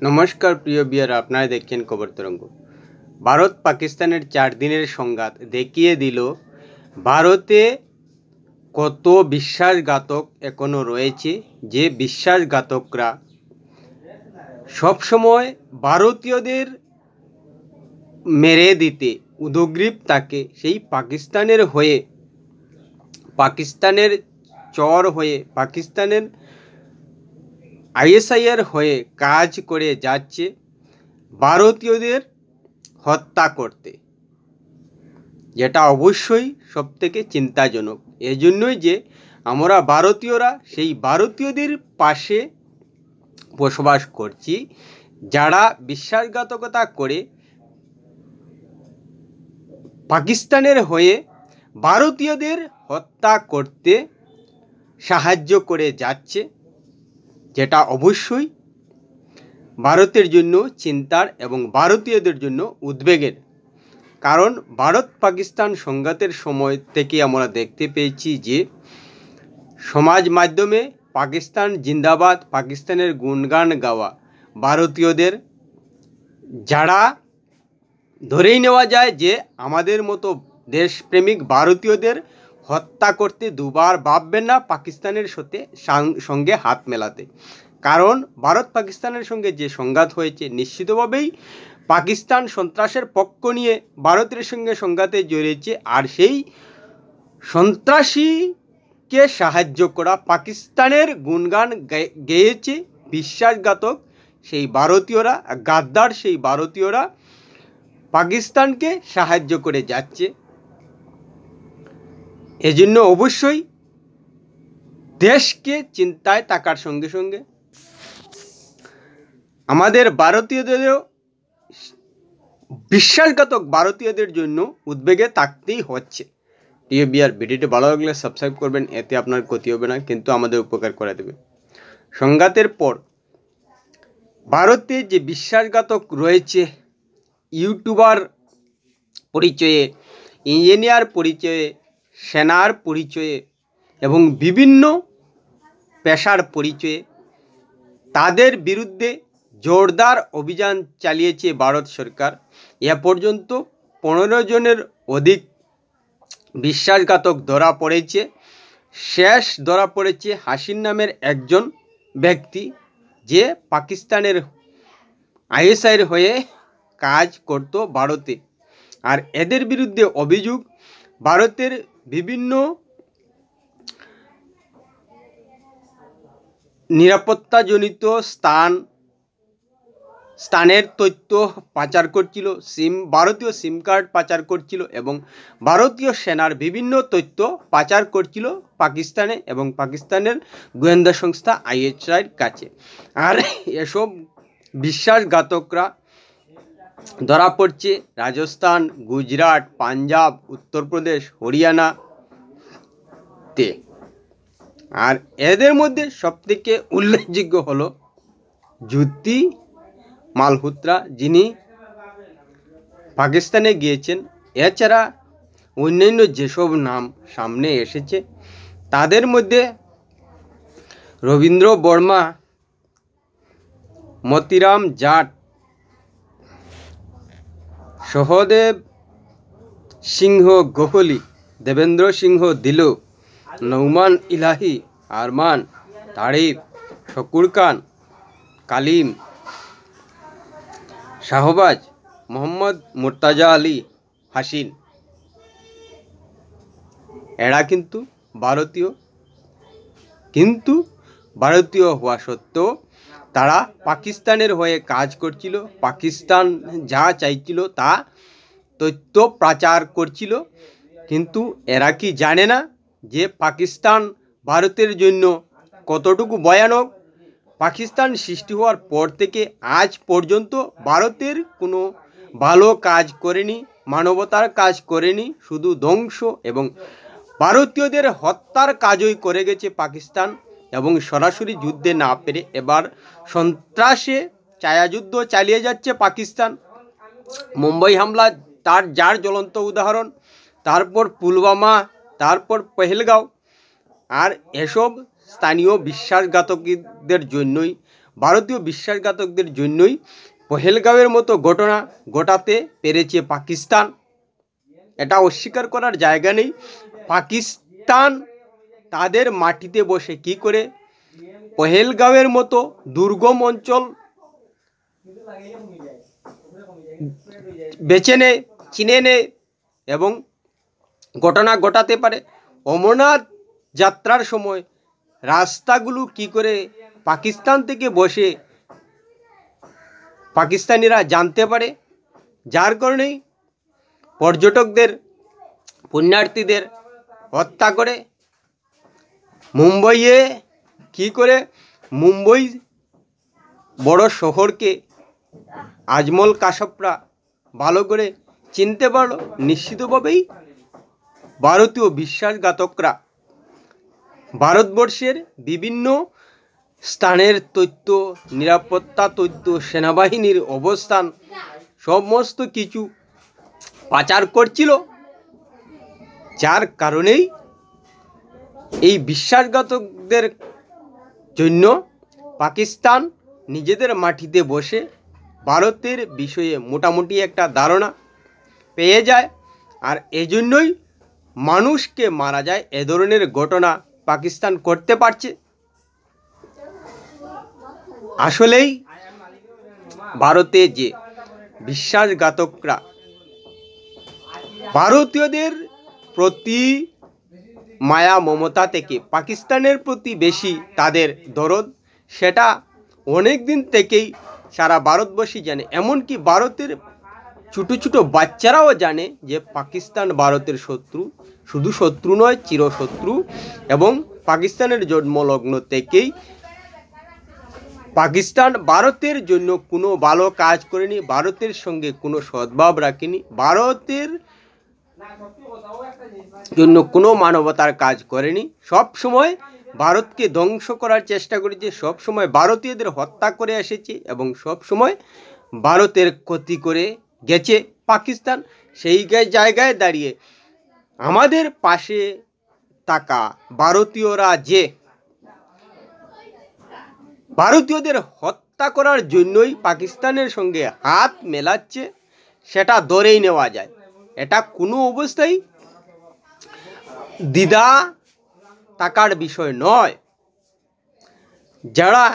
নমস্কার প্রিয় বিয়ার, আপনারা দেখছেন খবর তরঙ্গ। ভারত পাকিস্তানের 4 দিনের সংঘাত দেখিয়ে দিল ভারতে কত বিশ্বাসঘাতক এখনো রয়েছে, যে বিশ্বাসঘাতকরা সবসময় ভারতীয়দের মেরে দিতে উদগ্রীব থাকে। সেই পাকিস্তানের হয়ে, পাকিস্তানের চর হয়ে, পাকিস্তানের আইএসআইয়ের হয়ে কাজ করে যাচ্ছে ভারতীয়দের হত্যা করতে, যেটা অবশ্যই সবথেকে চিন্তাজনক। এজন্যই যে আমরা ভারতীয়রা সেই ভারতীয়দের পাশে বসবাস করছি, যারা বিশ্বাসঘাতকতা করে পাকিস্তানের হয়ে ভারতীয়দের হত্যা করতে সাহায্য করে যাচ্ছে, যেটা অবশ্যই ভারতের জন্য চিন্তার এবং ভারতীয়দের জন্য উদ্বেগের। কারণ ভারত পাকিস্তান সংঘাতের সময় থেকে আমরা দেখতে পেয়েছি যে সমাজ মাধ্যমে পাকিস্তান জিন্দাবাদ, পাকিস্তানের গুণগান গাওয়া ভারতীয়দের, যারা ধরেই নেওয়া যায় যে আমাদের মতো দেশপ্রেমিক ভারতীয়দের হত্যা করতে দুবার ভাববেন না পাকিস্তানের সঙ্গে হাত মেলাতে। কারণ ভারত পাকিস্তানের সঙ্গে যে সংঘাত হয়েছে, নিশ্চিতভাবেই পাকিস্তান সন্ত্রাসের পক্ষ নিয়ে ভারতের সঙ্গে সংঘাতে জড়িয়েছে। আর সেই সন্ত্রাসীকে সাহায্য করা, পাকিস্তানের গুণগান গেয়েছে বিশ্বাসঘাতক সেই ভারতীয়রা, গাদ্দার সেই ভারতীয়রা পাকিস্তানকে সাহায্য করে যাচ্ছে। এজন্য অবশ্যই দেশকে চিন্তায় থাকার সঙ্গে সঙ্গে আমাদের ভারতীয়দেরও বিশ্বাসঘাতক ভারতীয়দের জন্য উদ্বেগে থাকতেই হচ্ছে। প্রিয় বিয়ার, ভিডিওটি ভালো লাগলে সাবস্ক্রাইব করবেন, এতে আপনার ক্ষতি হবে না কিন্তু আমাদের উপকার করে দেবে। সংঘাতের পর ভারতে যে বিশ্বাসঘাতক রয়েছে, ইউটিউবার পরিচয়ে, ইঞ্জিনিয়ার পরিচয়ে, সেনার পরিচয়ে এবং বিভিন্ন পেশার পরিচয়ে, তাদের বিরুদ্ধে জোরদার অভিযান চালিয়েছে ভারত সরকার। এ পর্যন্ত 15 জনের অধিক বিশ্বাসঘাতক ধরা পড়েছে। শেষ ধরা পড়েছে হাসিন নামের একজন ব্যক্তি, যে পাকিস্তানের আইএসআইয়ের হয়ে কাজ করত ভারতে। আর এদের বিরুদ্ধে অভিযোগ, ভারতের বিভিন্ন নিরাপত্তাজনিত স্থানের তথ্য পাচার করছিল, ভারতীয় সিম কার্ড পাচার করছিল এবং ভারতীয় সেনার বিভিন্ন তথ্য পাচার করছিল পাকিস্তানে এবং পাকিস্তানের গোয়েন্দা সংস্থা আইএসআইয়ের কাছে। আর এসব বিশ্বাসঘাতকরা ধরা পড়ছে রাজস্থান, গুজরাট, পাঞ্জাব, উত্তরপ্রদেশ, হরিয়ানাতে। আর এদের মধ্যে সবথেকে উল্লেখযোগ্য হলো জ্যোতি মালহোত্রা, যিনি পাকিস্তানে গিয়েছেন। এছাড়া অন্যান্য যেসব নাম সামনে এসেছে, তাদের মধ্যে রবীন্দ্র বর্মা, মতিরাম জাট, সহদেব সিংহ গোখলি, দেবেন্দ্র সিংহ দিলো, নৌমান ইলাহি, আরমান তারিফ, শকুর খান, কালিম, শাহবাজ, মোহাম্মদ মুর্তাজা আলী, হাসিন। এরা কিন্তু ভারতীয় হওয়া সত্ত্বেও তারা পাকিস্তানের হয়ে কাজ করছিল। পাকিস্তান যা চাইছিল তা তথ্য প্রচার করছিল। কিন্তু এরা কি জানে না যে পাকিস্তান ভারতের জন্য কতটুকু ভয়ানক? পাকিস্তান সৃষ্টি হওয়ার পর থেকে আজ পর্যন্ত ভারতের কোনো ভালো কাজ করেনি, মানবতার কাজ করেনি, শুধু ধ্বংস এবং ভারতীয়দের হত্যার কাজই করে গেছে পাকিস্তান। এবং সরাসরি যুদ্ধে না পেরে এবার সন্ত্রাসে ছায়াযুদ্ধ চালিয়ে যাচ্ছে পাকিস্তান। মুম্বাই হামলা যার জ্বলন্ত উদাহরণ, তারপর পুলওয়ামা, তারপর পহেলগাঁও। আর এসব স্থানীয় বিশ্বাসঘাতকদের জন্যই ভারতীয় বিশ্বাসঘাতকদের জন্যই পহেলগাঁওয়ের মতো ঘটনা ঘটাতে পেরেছে পাকিস্তান। এটা অস্বীকার করার জায়গা নেই। পাকিস্তান তাদের মাটিতে বসে কি করে পহেলগাঁওয়ের মতো দুর্গম অঞ্চল বেছে নেয়, চিনে নেয় এবং ঘটনা ঘটাতে পারে। অমরনাথ যাত্রার সময় রাস্তাগুলো কি করে পাকিস্তান থেকে বসে পাকিস্তানিরা জানতে পারে, যার কারণেই পর্যটকদের, পুণ্যার্থীদের হত্যা করে। মুম্বাইয়ে কি করে মুম্বাই বড় শহরকে আজমল কাশ্যপরা ভালো করে চিনতে পারল। নিশ্চিতভাবেই ভারতীয় বিশ্বাসঘাতকরা ভারতবর্ষের বিভিন্ন স্থানের তথ্য, নিরাপত্তা তথ্য, সেনাবাহিনীর অবস্থান সমস্ত কিছু পাচার করছিল, যার কারণেই এই বিশ্বাসঘাতকদের জন্য পাকিস্তান নিজেদের মাটিতে বসে ভারতের বিষয়ে মোটামুটি একটা ধারণা পেয়ে যায়, আর এজন্যই মানুষকে মারা যায়। এ ধরনের ঘটনা পাকিস্তান করতে পারছে। আসলেই ভারতে যে বিশ্বাসঘাতকরা ভারতীয়দের প্রতি মায়া মমতা থেকে পাকিস্তানের প্রতি বেশি তাদের দরদ, সেটা অনেক দিন থেকেই সারা ভারতবর্ষী জানে। এমনকি ভারতের ছোটো ছোটো বাচ্চারাও জানে যে পাকিস্তান ভারতের শত্রু, শুধু শত্রু নয়, চিরশত্রু। এবং পাকিস্তানের জন্মলগ্ন থেকেই পাকিস্তান ভারতের জন্য কোনো ভালো কাজ করেনি, ভারতের সঙ্গে কোনো সদ্ভাব রাখেনি, ভারতের জন্য কোনো মানবতার কাজ করেনি। সব সময় ভারতকে ধ্বংস করার চেষ্টা করেছে, সব সময় ভারতীয়দের হত্যা করে এসেছে এবং সব সময় ভারতের ক্ষতি করে গেছে পাকিস্তান। সেই জায়গায় দাঁড়িয়ে আমাদের পাশে থাকা ভারতীয়রা যে ভারতীয়দের হত্যা করার জন্যই পাকিস্তানের সঙ্গে হাত মেলাচ্ছে, সেটা ধরেই নেওয়া যায়। এটা কোনো অবস্থায় দ্বিধা থাকার বিষয় নয়। যারা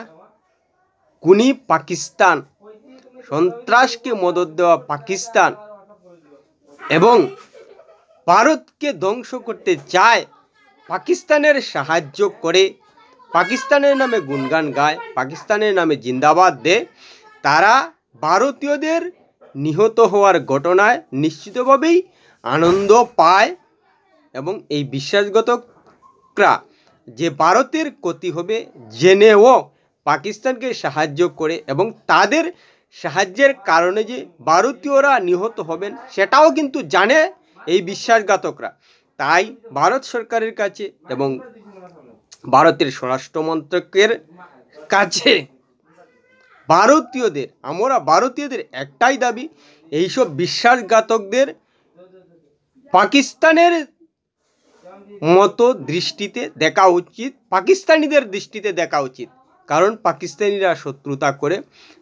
খুনি পাকিস্তান, সন্ত্রাসকে মদত দেওয়া পাকিস্তান এবং ভারতকে ধ্বংস করতে চায়, পাকিস্তানের সাহায্য করে, পাকিস্তানের নামে গুণগান গায়, পাকিস্তানের নামে জিন্দাবাদ দেয়, তারা ভারতীয়দের নিহত হওয়ার ঘটনায় নিশ্চিতভাবেই আনন্দ পায়। এবং এই বিশ্বাসঘাতকরা যে ভারতের ক্ষতি হবে জেনেও পাকিস্তানকে সাহায্য করে এবং তাদের সাহায্যের কারণে যে ভারতীয়রা নিহত হবেন সেটাও কিন্তু জানে এই বিশ্বাসঘাতকরা। তাই ভারত সরকারের কাছে এবং ভারতের স্বরাষ্ট্র মন্ত্রকের কাছে আমরা ভারতীয়দের একটাই দাবি, এইসব বিশ্বাসঘাতকদের পাকিস্তানের মতো দৃষ্টিতে দেখা উচিত, পাকিস্তানিদের দৃষ্টিতে দেখা উচিত। কারণ পাকিস্তানিরা শত্রুতা করে,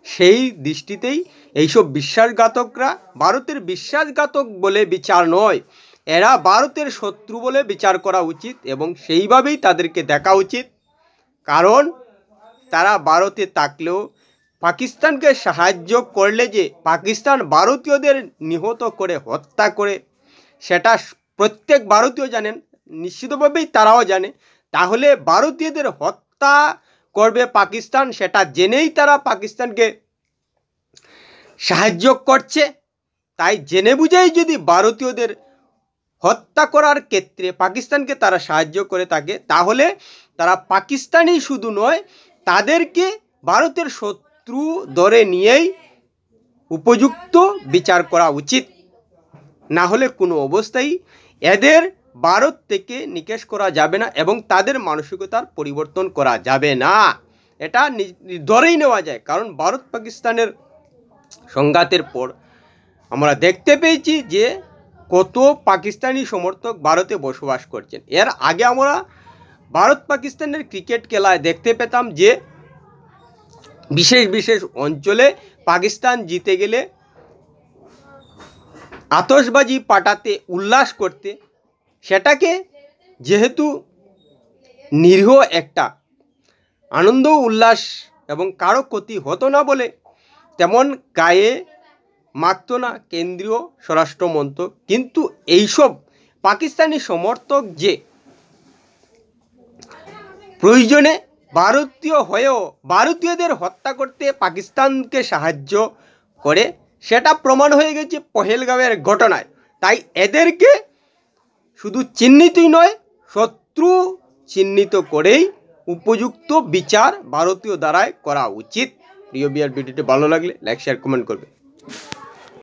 সেই দৃষ্টিতেই এইসব বিশ্বাসঘাতকরা ভারতের বিশ্বাসঘাতক বলে বিচার নয়, এরা ভারতের শত্রু বলে বিচার করা উচিত এবং সেইভাবেই তাদেরকে দেখা উচিত। কারণ তারা ভারতে থাকলেও পাকিস্তানকে সাহায্য করলে যে পাকিস্তান ভারতীয়দের নিহত করে, হত্যা করে, সেটা প্রত্যেক ভারতীয় জানেন, নিশ্চিতভাবেই তারাও জানে। তাহলে ভারতীয়দের হত্যা করবে পাকিস্তান, সেটা জেনেই তারা পাকিস্তানকে সাহায্য করছে। তাই জেনে বুঝেই যদি ভারতীয়দের হত্যা করার ক্ষেত্রে পাকিস্তানকে তারা সাহায্য করে থাকে, তাহলে তারা পাকিস্তানি শুধু নয়, তাদেরকে ভারতের শত্রু ধরে নিয়েই উপযুক্ত বিচার করা উচিত। না হলে কোনো অবস্থায় এদের ভারত থেকে নিকেশ করা যাবে না এবং তাদের মানসিকতার পরিবর্তন করা যাবে না, এটা ধরেই নেওয়া যায়। কারণ ভারত পাকিস্তানের সংঘাতের পর আমরা দেখতে পেয়েছি যে কত পাকিস্তানি সমর্থক ভারতে বসবাস করছেন। এর আগে আমরা ভারত পাকিস্তানের ক্রিকেট খেলায় দেখতে পেতাম যে বিশেষ বিশেষ অঞ্চলে পাকিস্তান জিতে গেলে আতশবাজি পাঠাতে, উল্লাস করতে, সেটাকে যেহেতু নিরীহ একটা আনন্দ উল্লাস এবং কারো ক্ষতি হতো না বলে তেমন গায়ে মাখতো না কেন্দ্রীয় স্বরাষ্ট্রমন্ত্রক। কিন্তু এইসব পাকিস্তানি সমর্থক যে প্রয়োজনে ভারতীয় হয়েও ভারতীয়দের হত্যা করতে পাকিস্তানকে সাহায্য করে, সেটা প্রমাণ হয়ে গেছে পহেলগাঁওয়ের ঘটনায়। তাই এদেরকে শুধু চিহ্নিতই নয়, শত্রু চিহ্নিত করেই উপযুক্ত বিচার ভারতীয় দ্বারাই করা উচিত। প্রিয় ভিউয়ার, ভিডিওটি ভালো লাগলে লাইক, শেয়ার, কমেন্ট করবে।